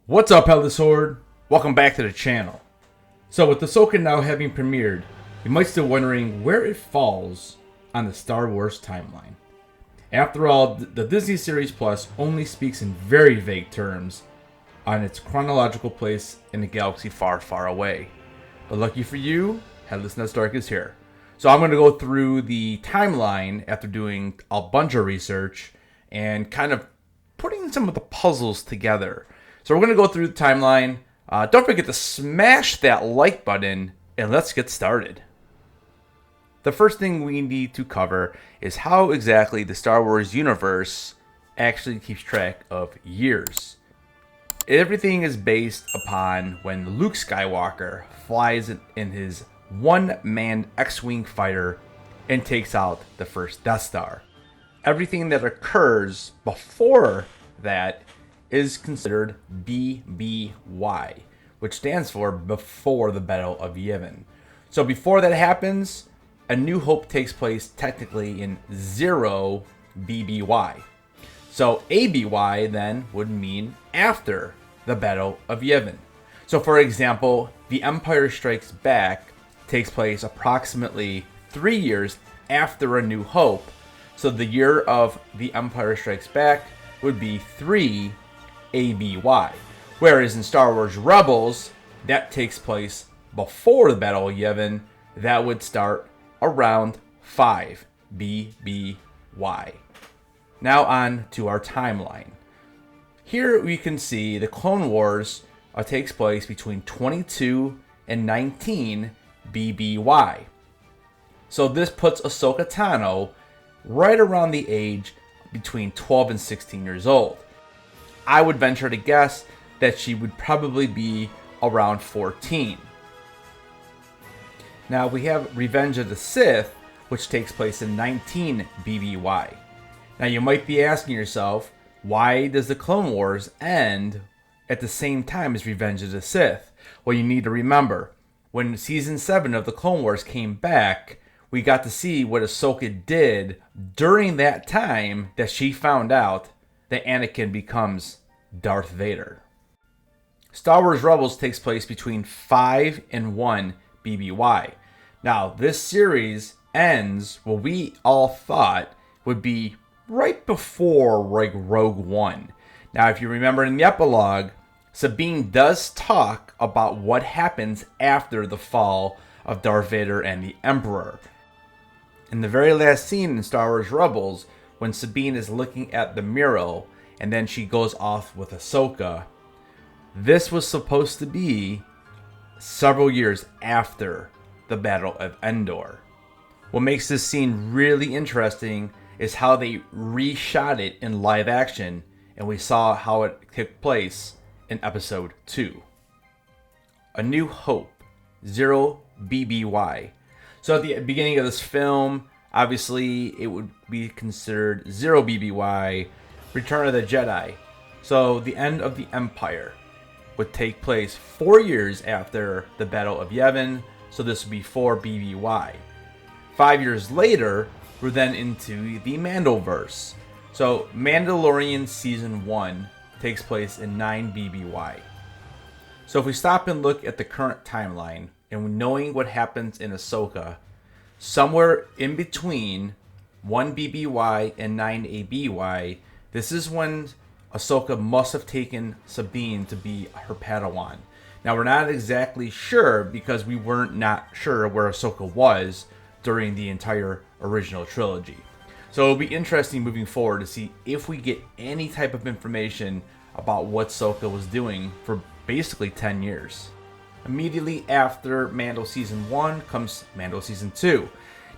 What's up, Headless Horde? Welcome back to the channel. So with Ahsoka now having premiered, you might still wondering where it falls on the Star Wars timeline. After all, the Disney Series Plus only speaks in very vague terms on its chronological place in a galaxy far, far away. But lucky for you, Headless Dark is here. So I'm going to go through the timeline after doing a bunch of research and kind of putting some of the puzzles together. So we're going to go through the timeline. Don't forget to smash that like button, and let's get started. The first thing we need to cover is how exactly the Star Wars universe actually keeps track of years. Everything is based upon when Luke Skywalker flies in his one-man X-Wing fighter and takes out the first Death Star. Everything that occurs before that is considered BBY, which stands for Before the Battle of Yavin. So before that happens, A New Hope takes place technically in 0 BBY. So ABY then would mean after the Battle of Yavin. So for example, The Empire Strikes Back takes place approximately 3 years after A New Hope. So the year of The Empire Strikes Back would be 3 ABY. Whereas in Star Wars Rebels, that takes place before the Battle of Yavin. That would start around 5 BBY. Now on to our timeline. Here we can see the Clone Wars takes place between 22 and 19 BBY. So this puts Ahsoka Tano right around the age between 12 and 16 years old. I would venture to guess that she would probably be around 14. Now we have Revenge of the Sith, which takes place in 19 BBY. Now you might be asking yourself, why does the Clone Wars end at the same time as Revenge of the Sith? Well, you need to remember, when Season 7 of the Clone Wars came back, we got to see what Ahsoka did during that time that she found out that Anakin becomes Darth Vader. Star Wars Rebels takes place between 5 and 1 BBY. Now, this series ends what we all thought would be right before Rogue One. Now, if you remember in the epilogue, Sabine does talk about what happens after the fall of Darth Vader and the Emperor. In the very last scene in Star Wars Rebels, when Sabine is looking at the mural and then she goes off with Ahsoka, this was supposed to be several years after the Battle of Endor. What makes this scene really interesting is how they reshot it in live action, and we saw how it took place in Episode 2. A New Hope, 0 BBY. So at the beginning of this film, obviously it would be considered 0 BBY, Return of the Jedi. So the end of the Empire would take place 4 years after the Battle of Yavin, so this would be 4 BBY. 5 years later, we're then into the Mandoverse. So Mandalorian Season 1 takes place in 9 BBY. So if we stop and look at the current timeline, and knowing what happens in Ahsoka, somewhere in between 1 BBY and 9 ABY, this is when Ahsoka must have taken Sabine to be her Padawan. Now, we're not exactly sure because we weren't not sure where Ahsoka was during the entire original trilogy. So it'll be interesting moving forward to see if we get any type of information about what Ahsoka was doing for basically 10 years. Immediately after Mando Season 1 comes Mando Season 2.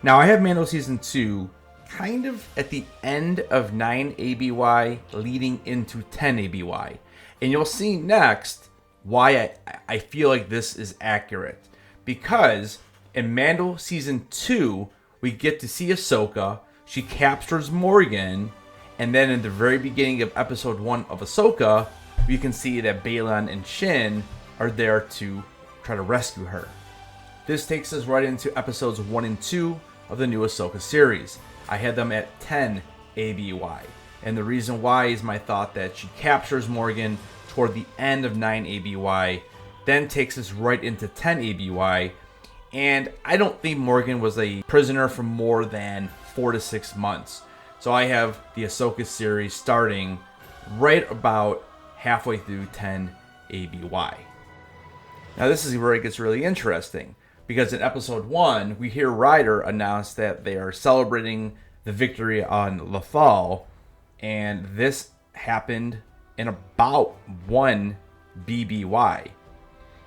Now, I have Mando Season 2 kind of at the end of 9 ABY leading into 10 ABY. And you'll see next why I feel like this is accurate. Because in Mando Season 2, we get to see Ahsoka. She captures Morgan. And then in the very beginning of Episode 1 of Ahsoka, we can see that Baylan and Shin are there to try to rescue her. This takes us right into Episodes 1 and 2 of the new Ahsoka series. I had them at 10 ABY. And the reason why is my thought that she captures Morgan, toward the end of 9 ABY, then takes us right into 10 ABY. And I don't think Morgan was a prisoner for more than 4 to 6 months. So I have the Ahsoka series starting right about halfway through 10 ABY. Now this is where it gets really interesting, because in episode 1, we hear Ryder announce that they are celebrating the victory on Lothal, and this happened in about 1 BBY.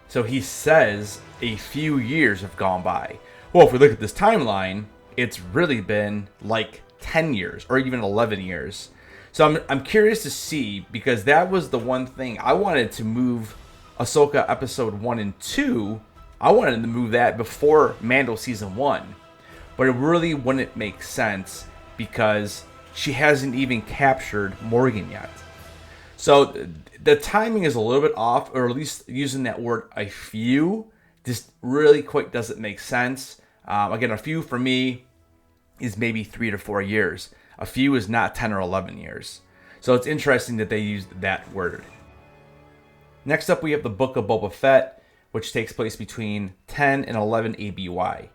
So he says a few years have gone by. Well, if we look at this timeline, it's really been like 10 years or even 11 years. So I'm curious to see, because that was the one thing I wanted to move Ahsoka episode 1 and 2. I wanted to move that before Mando season 1. But it really wouldn't make sense because she hasn't even captured Morgan yet. So the timing is a little bit off, or at least using that word a few just really quite doesn't make sense. Again, a few for me is maybe 3 to 4 years. A few is not 10 or 11 years. So it's interesting that they used that word. Next up, we have the Book of Boba Fett, which takes place between 10 and 11 ABY.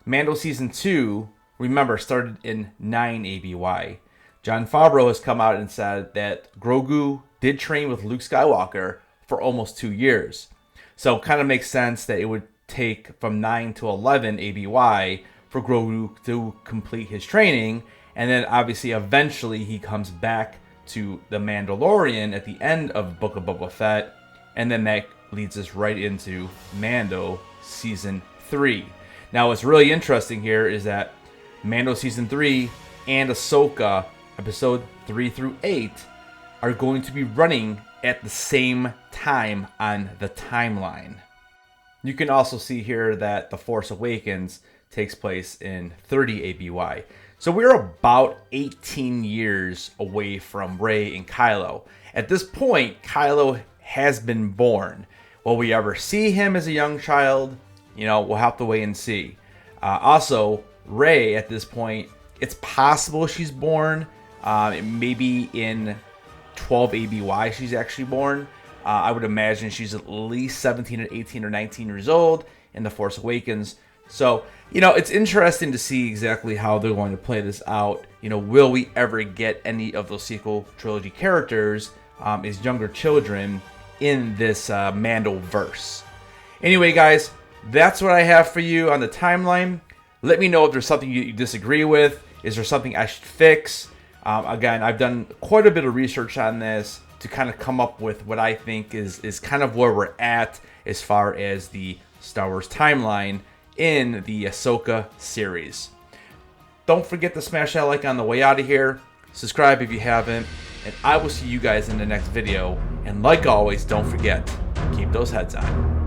Mando Season 2, remember, started in 9 ABY. Jon Favreau has come out and said that Grogu did train with Luke Skywalker for almost 2 years. So it kind of makes sense that it would take from 9 to 11 ABY for Grogu to complete his training. And then obviously eventually he comes back to the Mandalorian at the end of Book of Boba Fett. And then that leads us right into Mando Season 3. Now what's really interesting here is that Mando Season 3 and Ahsoka Episode 3 through 8 are going to be running at the same time on the timeline. You can also see here that The Force Awakens takes place in 30 ABY. So we're about 18 years away from Rey and Kylo. At this point, Kylo has been born. Will we ever see him as a young child? You know, we'll have to wait and see. Also, Rey at this point, it's possible she's born. Maybe in 12 ABY she's actually born. I would imagine she's at least 17 or 18 or 19 years old in The Force Awakens. So, you know, it's interesting to see exactly how they're going to play this out. You know, will we ever get any of those sequel trilogy characters as younger children in this Mando verse? Anyway, guys, that's what I have for you on the timeline. Let me know if there's something you disagree with. Is there something I should fix? Again, I've done quite a bit of research on this to kind of come up with what I think is kind of where we're at as far as the Star Wars timeline in the Ahsoka series. Don't forget to smash that like on the way out of here. Subscribe if you haven't. And I will see you guys in the next video. And like always, don't forget, keep those heads on.